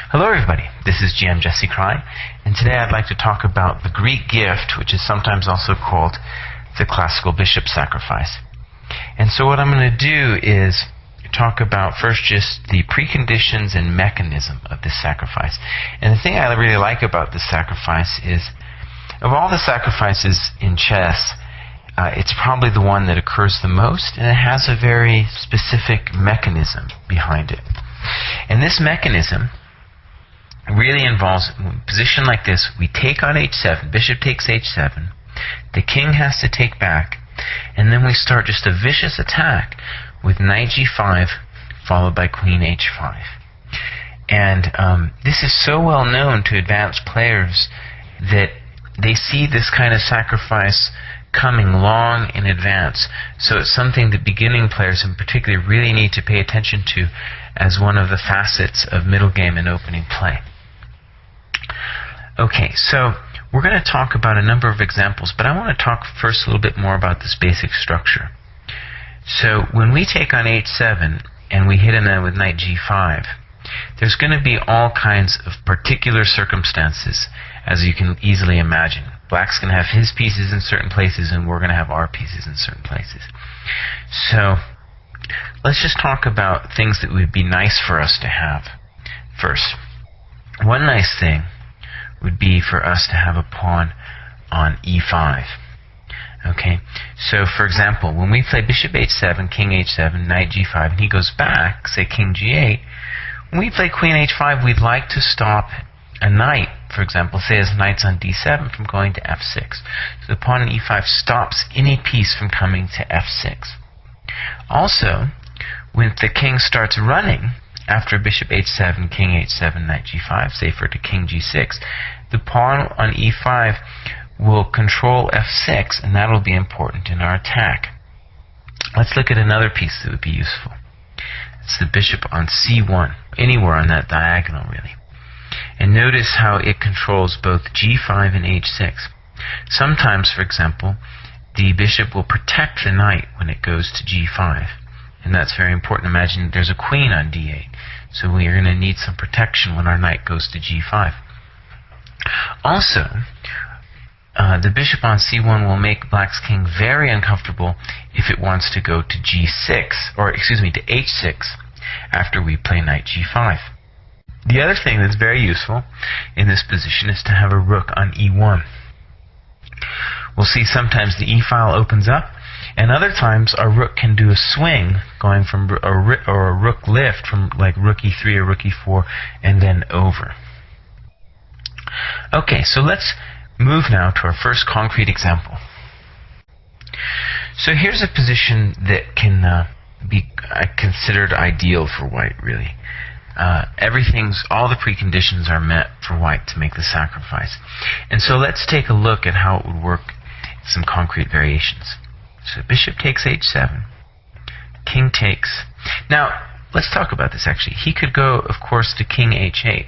Hello everybody, this is GM Jesse Kraai, and today I'd like to talk about the Greek gift, which is sometimes also called the classical bishop sacrifice. And so what I'm going to do is talk about first just the preconditions and mechanism of this sacrifice. And the thing I really like about this sacrifice is, of all the sacrifices in chess, it's probably the one that occurs the most, and it has a very specific mechanism behind it. And this mechanism really involves a position like this. We take on h7, bishop takes h7, the king has to take back, and then we start just a vicious attack with knight g5 followed by queen h5. And this is so well known to advanced players that they see this kind of sacrifice coming long in advance. So it's something that beginning players in particular really need to pay attention to as one of the facets of middle game and opening play. Okay, so we're going to talk about a number of examples, but I want to talk first a little bit more about this basic structure. So when we take on h7 and we hit him then with knight g5, there's going to be all kinds of particular circumstances, as you can easily imagine. Black's going to have his pieces in certain places, and we're going to have our pieces in certain places. So let's just talk about things that would be nice for us to have. First, one nice thing would be for us to have a pawn on e5. Okay, so for example, when we play bishop h7, king h7, knight g5, and he goes back, say king g8, when we play queen h5, we'd like to stop a knight, for example, say his knight's on d7, from going to f6. So the pawn on e5 stops any piece from coming to f6. Also, when the king starts running after bishop h7, king h7, knight g5, say for to king g6, the pawn on e5 will control f6, and that will be important in our attack. Let's look at another piece that would be useful. It's the bishop on c1, anywhere on that diagonal really. And notice how it controls both g5 and h6. Sometimes, for example, the bishop will protect the knight when it goes to g5. And that's very important. Imagine there's a queen on d8. So we are going to need some protection when our knight goes to g5. Also, the bishop on c1 will make black's king very uncomfortable if it wants to go to g6, or excuse me, to h6 after we play knight g5. The other thing that's very useful in this position is to have a rook on e1. We'll see sometimes the e-file opens up, and other times our rook can do a swing, going from a rook lift from like rook e3 or rook e4, and then over. Okay, so let's move now to our first concrete example. So here's a position that can be considered ideal for white, really. All the preconditions are met for white to make the sacrifice. And so let's take a look at how it would work in some concrete variations. So bishop takes h7, king takes. Now, let's talk about this actually. He could go, of course, to king h8.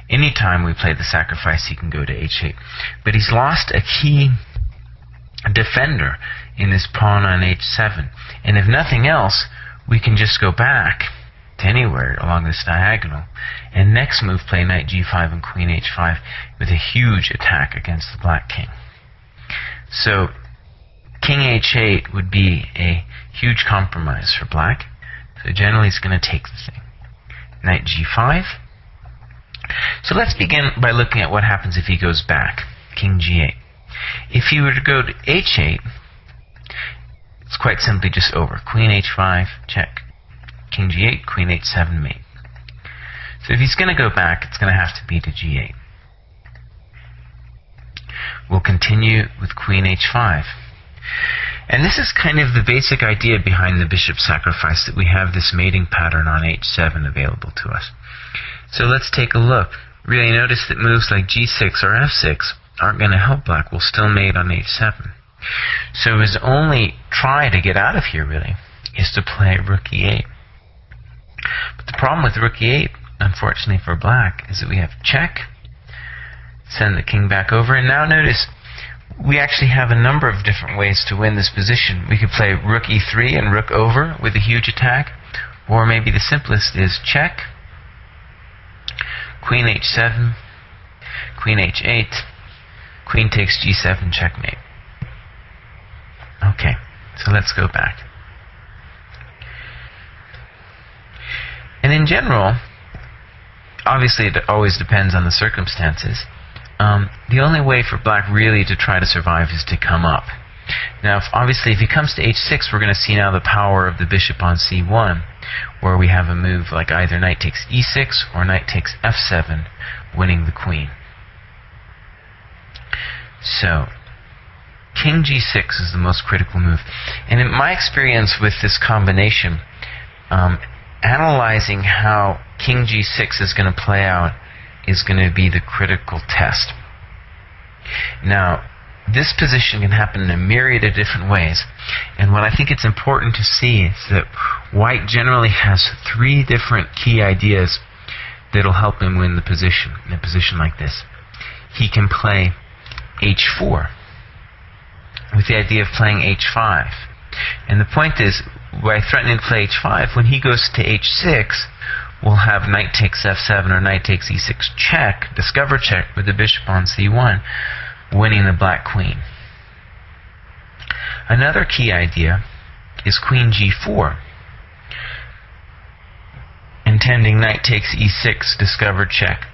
Anytime we play the sacrifice, he can go to h8. But he's lost a key defender in this pawn on h7. And if nothing else, we can just go back to anywhere along this diagonal, and next move play knight g5 and queen h5 with a huge attack against the black king. So king h8 would be a huge compromise for black. So generally he's going to take the thing. Knight g5. So let's begin by looking at what happens if he goes back. King g8. If he were to go to h8, it's quite simply just over. Queen h5, check. King g8, queen h7, mate. So if he's going to go back, it's going to have to be to g8. We'll continue with queen h5. And this is kind of the basic idea behind the bishop sacrifice, that we have this mating pattern on h7 available to us. So let's take a look. Really notice that moves like g6 or f6 aren't going to help black. We'll still mate on h7. So his only try to get out of here, really, is to play rook e8. But the problem with rook e8, unfortunately for black, is that we have check, send the king back over, and now notice we actually have a number of different ways to win this position. We could play rook e3 and rook over with a huge attack, or maybe the simplest is check, queen h7, queen h8, queen takes g7, checkmate. Okay, so let's go back. And in general, obviously it always depends on the circumstances. The only way for black really to try to survive is to come up. Now, obviously, if he comes to h6, we're going to see now the power of the bishop on c1, where we have a move like either knight takes e6 or knight takes f7, winning the queen. So, king g6 is the most critical move. And in my experience with this combination, analyzing how king g6 is going to play out is going to be the critical test. Now, this position can happen in a myriad of different ways, and what I think it's important to see is that white generally has 3 different key ideas that will help him win the position in a position like this. He can play h4 with the idea of playing h5, and the point is, by threatening to play h5, when he goes to h6, we'll have knight takes f7 or knight takes e6 check, discover check, with the bishop on c1, winning the black queen. Another key idea is queen g4, intending knight takes e6, discover check.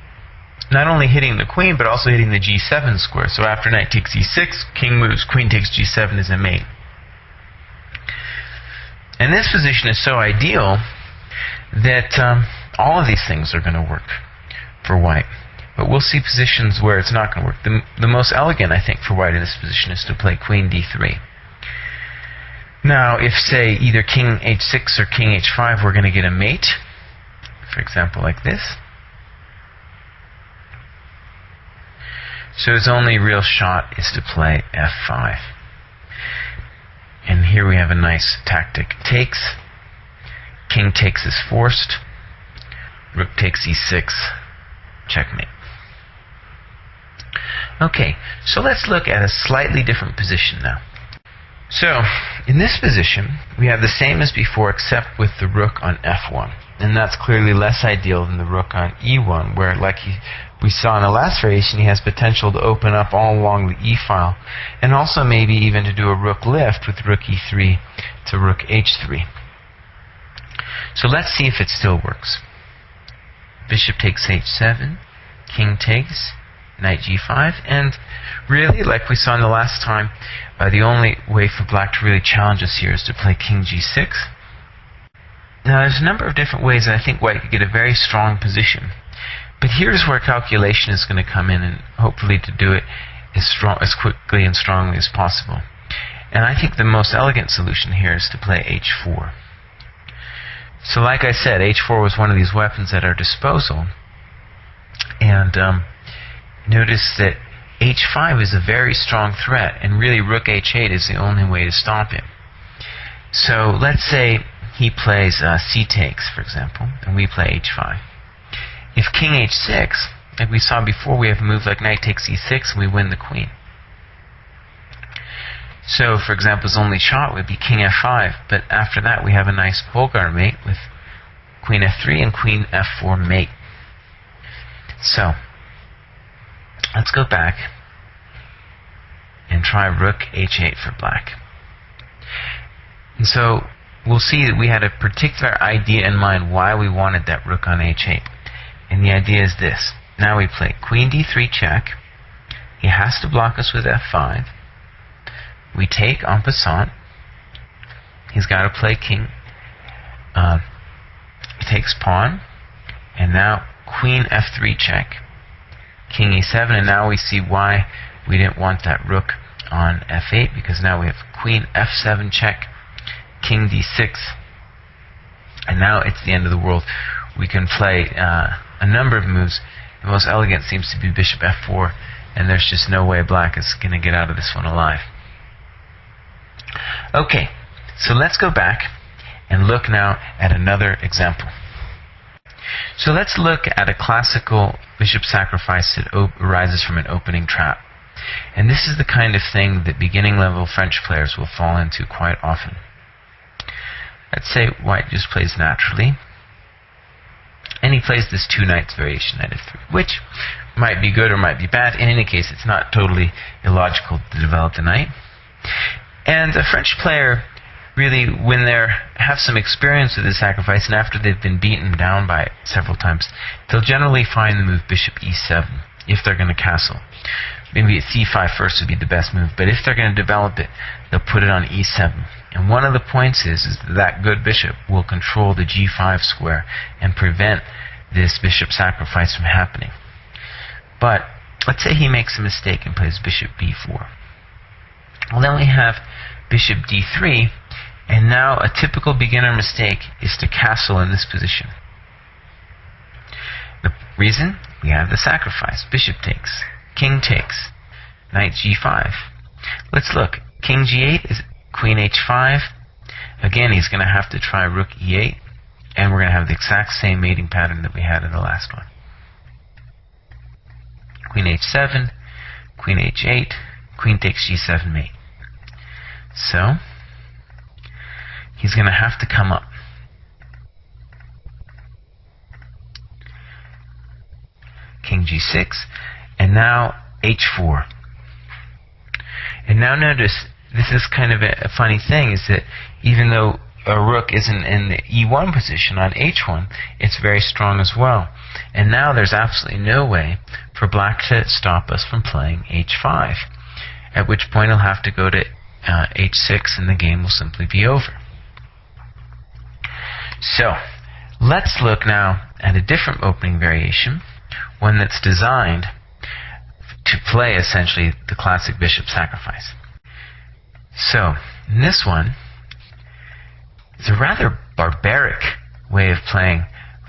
Not only hitting the queen, but also hitting the g7 square. So after knight takes e6, king moves, queen takes g7 is a mate. And this position is so ideal that all of these things are going to work for white. But we'll see positions where it's not going to work. The most elegant, I think, for white in this position is to play queen d3. Now, if, say, either king h6 or king h5, we're going to get a mate, for example, like this. So his only real shot is to play f5. And here we have a nice tactic. Takes, king takes is forced, rook takes e6, checkmate. Okay, so let's look at a slightly different position now. So, in this position, we have the same as before except with the rook on f1. And that's clearly less ideal than the rook on e1, where, like we saw in the last variation, he has potential to open up all along the e-file, and also maybe even to do a rook lift with rook e3 to rook h3. So let's see if it still works. Bishop takes h7, king takes, knight g5, and really, like we saw in the last time, the only way for black to really challenge us here is to play king g6. Now, there's a number of different ways that I think white could get a very strong position. But here's where calculation is going to come in, and hopefully to do it as quickly and strongly as possible. And I think the most elegant solution here is to play h4. So like I said, h4 was one of these weapons at our disposal. And notice that h5 is a very strong threat, and really rook h8 is the only way to stop him. So let's say he plays c takes, for example, and we play h5. If king h6, like we saw before, we have a move like knight takes e6, and we win the queen. So, for example, his only shot would be king f5, but after that we have a nice Bulgar mate with queen f3 and queen f4 mate. So, let's go back and try rook h8 for black. And so, we'll see that we had a particular idea in mind why we wanted that rook on h8. And the idea is this. Now we play queen d3 check. He has to block us with f5. We take en passant. He's got to play king. He takes pawn. And now queen f3 check. King e7. And now we see why we didn't want that rook on f8, because now we have queen f7 check, king d6. And now it's the end of the world. We can play a number of moves. The most elegant seems to be bishop f4, and there's just no way black is going to get out of this one alive. Okay, so let's go back and look now at another example. So let's look at a classical bishop sacrifice that arises from an opening trap. And this is the kind of thing that beginning level French players will fall into quite often. Let's say white just plays naturally. And he plays this two knights variation, knight f3, which might be good or might be bad. In any case, it's not totally illogical to develop the knight. And a French player, really, when they have some experience with the sacrifice, and after they've been beaten down by it several times, they'll generally find the move bishop e7 if they're going to castle. Maybe c5 first would be the best move, but if they're going to develop it, they'll put it on e7. And one of the points is that good bishop will control the g5 square and prevent this bishop sacrifice from happening. But let's say he makes a mistake and plays bishop b4. Well, then we have bishop d3, and now a typical beginner mistake is to castle in this position. The reason? We have the sacrifice. Bishop takes, king takes, knight g5. Let's look. King g8 is queen h5. Again, he's going to have to try rook e8, and we're going to have the exact same mating pattern that we had in the last one. Queen h7, queen h8, queen takes g7 mate. So, he's going to have to come up. King g6, and now h4. And now notice, this is kind of a funny thing, is that even though a rook isn't in the e1 position on h1, it's very strong as well. And now there's absolutely no way for black to stop us from playing h5, at which point he'll have to go to h6 and the game will simply be over. So, let's look now at a different opening variation, one that's designed to play essentially the classic bishop sacrifice. So, in this one, it's a rather barbaric way of playing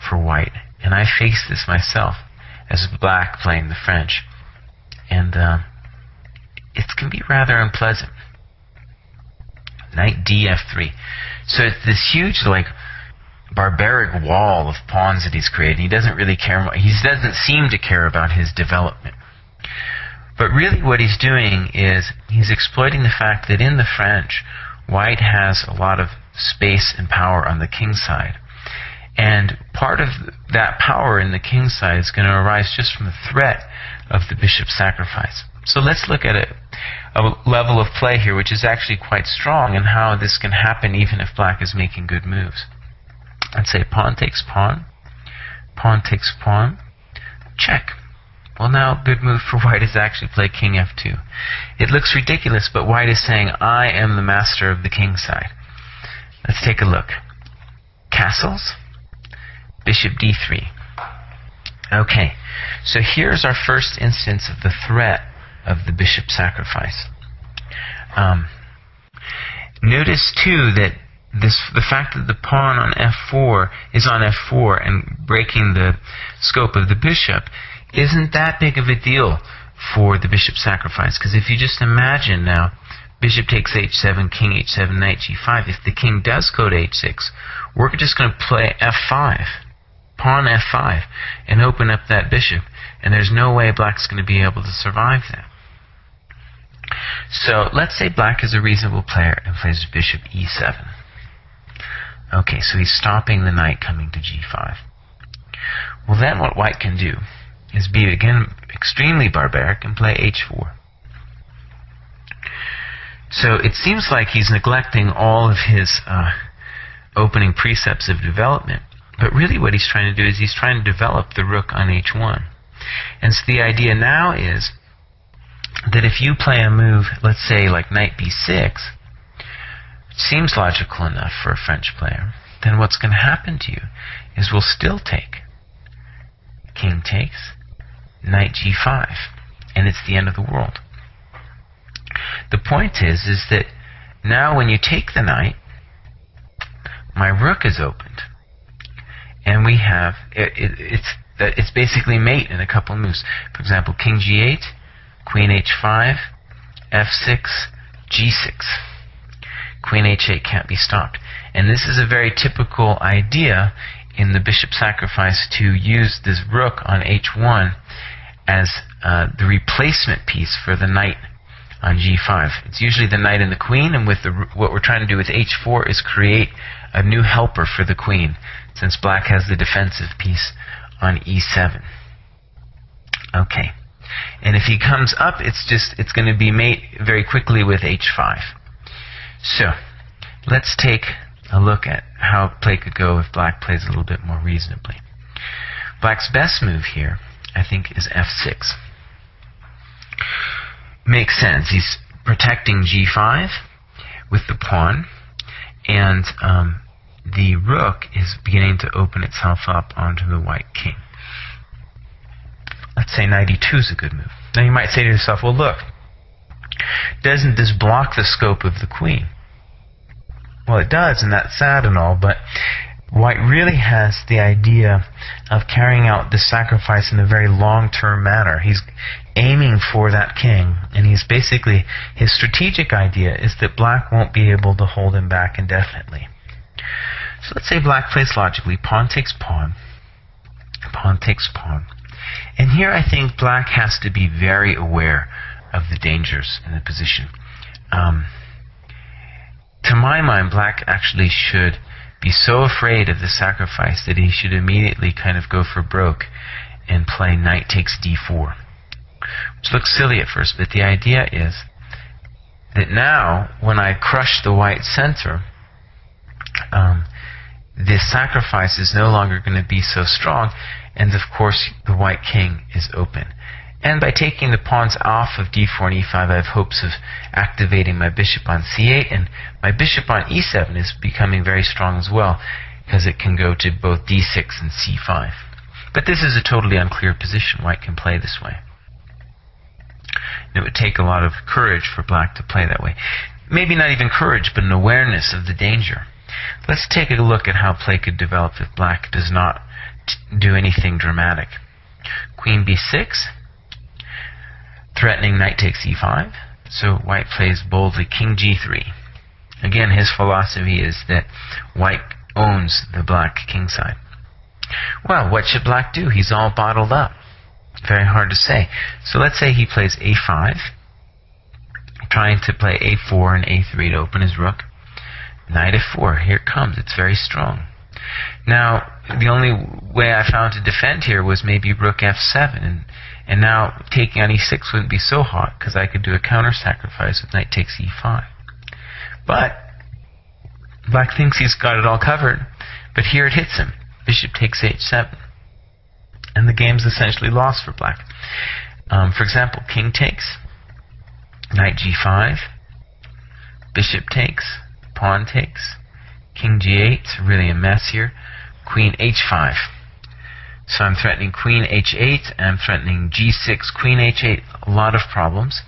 for white, and I faced this myself as black playing the French, and it can be rather unpleasant. Knight df3. So it's this huge, like, barbaric wall of pawns that he's created. He doesn't really care. He doesn't seem to care about his development. But really what he's doing is he's exploiting the fact that in the French, white has a lot of space and power on the king side. And part of that power in the king side is going to arise just from the threat of the bishop sacrifice. So let's look at a level of play here which is actually quite strong, and how this can happen even if black is making good moves. Let's say pawn takes pawn, pawn takes pawn, check. Well, now a good move for white is actually play king f2. It looks ridiculous, but white is saying, I am the master of the king side. Let's take a look. Castles, bishop d3. Okay, so here's our first instance of the threat of the bishop sacrifice. Notice too that the fact that the pawn on f4 is on f4 and breaking the scope of the bishop isn't that big of a deal for the bishop sacrifice, because if you just imagine now, bishop takes h7, king h7, knight g5. If the king does go to h6, we're just going to play f5, pawn f5, and open up that bishop, and there's no way black's going to be able to survive that. So let's say black is a reasonable player and plays bishop e7. Okay, so he's stopping the knight coming to g5. Well, then what white can do is be, again, extremely barbaric and play h4. So it seems like he's neglecting all of his opening precepts of development, but really what he's trying to do is he's trying to develop the rook on h1. And so the idea now is that if you play a move, let's say like knight b6, which seems logical enough for a French player, then what's going to happen to you is we'll still take. King takes, knight g5, and it's the end of the world. The point is that now when you take the knight, my rook is opened, and we have it's basically mate in a couple moves. For example, king g8, queen h5, f6, g6. Queen h8 can't be stopped. And this is a very typical idea in the bishop sacrifice, to use this rook on h1 as the replacement piece for the knight on g5. It's usually the knight and the queen, and with what we're trying to do with h4 is create a new helper for the queen, since black has the defensive piece on e7. Okay, and if he comes up, it's going to be mate very quickly with h5. So let's take a look at how play could go if black plays a little bit more reasonably. Black's best move here, I think, is f6. Makes sense. He's protecting g5 with the pawn, and the rook is beginning to open itself up onto the white king. Let's say knight e2 is a good move. Now you might say to yourself, well, look, doesn't this block the scope of the queen? Well, it does, and that's sad and all, but white really has the idea of carrying out the sacrifice in a very long-term manner. He's aiming for that king, and he's basically, his strategic idea is that black won't be able to hold him back indefinitely. So let's say black plays logically, pawn takes pawn, pawn takes pawn. And here I think black has to be very aware of the dangers in the position. To my mind, black actually should be so afraid of the sacrifice that he should immediately kind of go for broke and play knight takes d4. Which looks silly at first, but the idea is that now, when I crush the white center, this sacrifice is no longer going to be so strong, and of course the white king is open. And by taking the pawns off of d4 and e5, I have hopes of activating my bishop on c8, and my bishop on e7 is becoming very strong as well, because it can go to both d6 and c5. But this is a totally unclear position. White can play this way. And it would take a lot of courage for black to play that way. Maybe not even courage, but an awareness of the danger. Let's take a look at how play could develop if black does not do anything dramatic. Queen b6, threatening knight takes e5. So white plays boldly king g3. Again, his philosophy is that white owns the black king side. Well, what should black do? He's all bottled up. Very hard to say. So let's say he plays a5, trying to play a4 and a3 to open his rook. Knight f4, here it comes. It's very strong. Now, the only way I found to defend here was maybe rook f7, and now taking on e6 wouldn't be so hot, because I could do a counter-sacrifice with knight takes e5. But black thinks he's got it all covered, but here it hits him. Bishop takes h7. And the game's essentially lost for black. For example, king takes, knight g5, bishop takes, pawn takes, king g8, it's really a mess here, queen h5. So I'm threatening queen h8, and I'm threatening g6, queen h8, a lot of problems.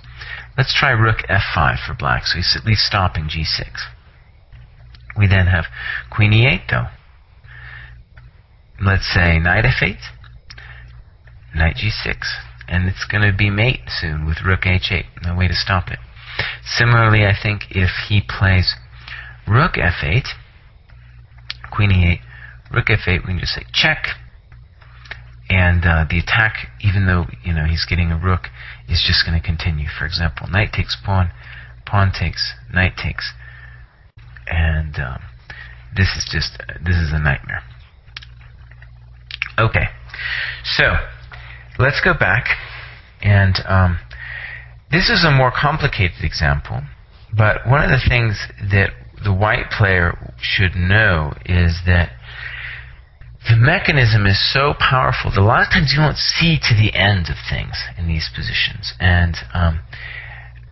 Let's try rook f5 for black, so he's at least stopping g6. We then have queen e8 though. Let's say knight f8, knight g6, and it's going to be mate soon with rook h8. No way to stop it. Similarly, I think if he plays rook f8, queen e8, rook f8, we can just say check, and the attack, even though he's getting a rook, is just going to continue. For example, knight takes pawn, pawn takes, knight takes, and this is a nightmare. Okay, so let's go back, and this is a more complicated example, but one of the things that the white player should know is that the mechanism is so powerful that a lot of times you won't see to the end of things in these positions, and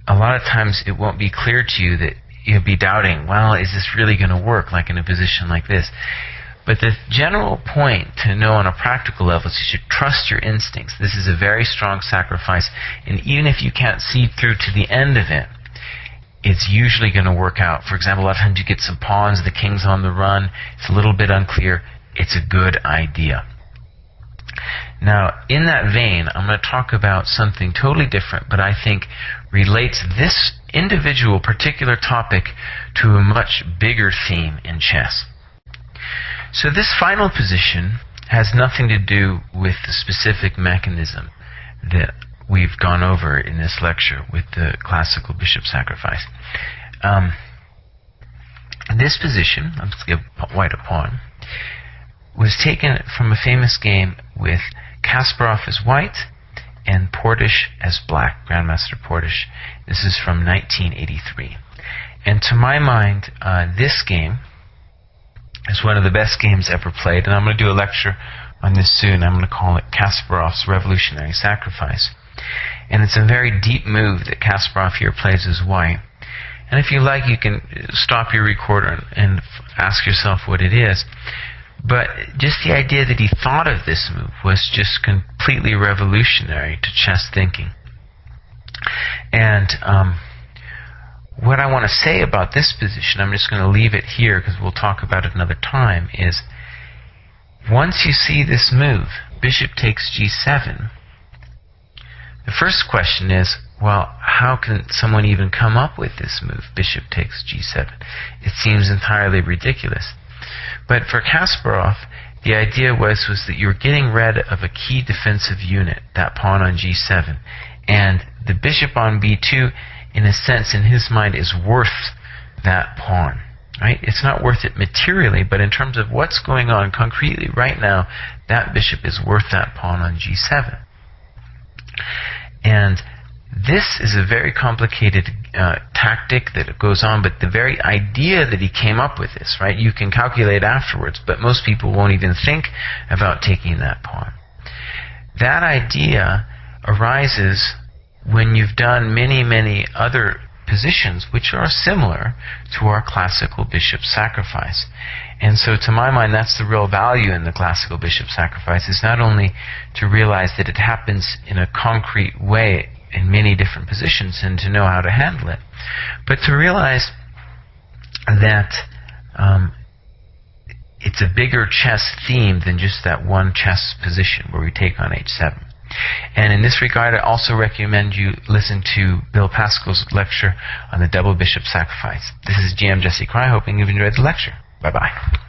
a lot of times it won't be clear to you that you'll be doubting, well, is this really going to work, like in a position like this? But the general point to know on a practical level is you should trust your instincts. This is a very strong sacrifice, and even if you can't see through to the end of it, it's usually going to work out. For example, a lot of times you get some pawns, the king's on the run, it's a little bit unclear. It's a good idea. Now, in that vein, I'm going to talk about something totally different, but I think relates this individual particular topic to a much bigger theme in chess. So this final position has nothing to do with the specific mechanism that we've gone over in this lecture with the classical bishop sacrifice. This position, let's give white a pawn, was taken from a famous game with Kasparov as white and Portish as black, Grandmaster Portish. This is from 1983. And to my mind, this game is one of the best games ever played, and I'm going to do a lecture on this soon. I'm going to call it Kasparov's Revolutionary Sacrifice. And it's a very deep move that Kasparov here plays as white. And if you like, you can stop your recorder and ask yourself what it is. But just the idea that he thought of this move was just completely revolutionary to chess thinking. And what I want to say about this position, I'm just going to leave it here because we'll talk about it another time, is once you see this move, bishop takes g7, the first question is, well, how can someone even come up with this move, bishop takes g7? It seems entirely ridiculous. But for Kasparov, the idea was that you were getting rid of a key defensive unit, that pawn on g7. And the bishop on b2, in a sense, in his mind, is worth that pawn. Right? It's not worth it materially, but in terms of what's going on concretely right now, that bishop is worth that pawn on g7. And this is a very complicated tactic that goes on, but the very idea that he came up with this, right? You can calculate afterwards, but most people won't even think about taking that pawn. That idea arises when you've done many, many other positions which are similar to our classical bishop sacrifice. And so to my mind, that's the real value in the classical bishop sacrifice, is not only to realize that it happens in a concrete way in many different positions and to know how to handle it, but to realize that it's a bigger chess theme than just that one chess position where we take on h7. And in this regard, I also recommend you listen to Bill Pascal's lecture on the double bishop sacrifice. This is GM Jesse Kraai, hoping you've enjoyed the lecture. Bye-bye.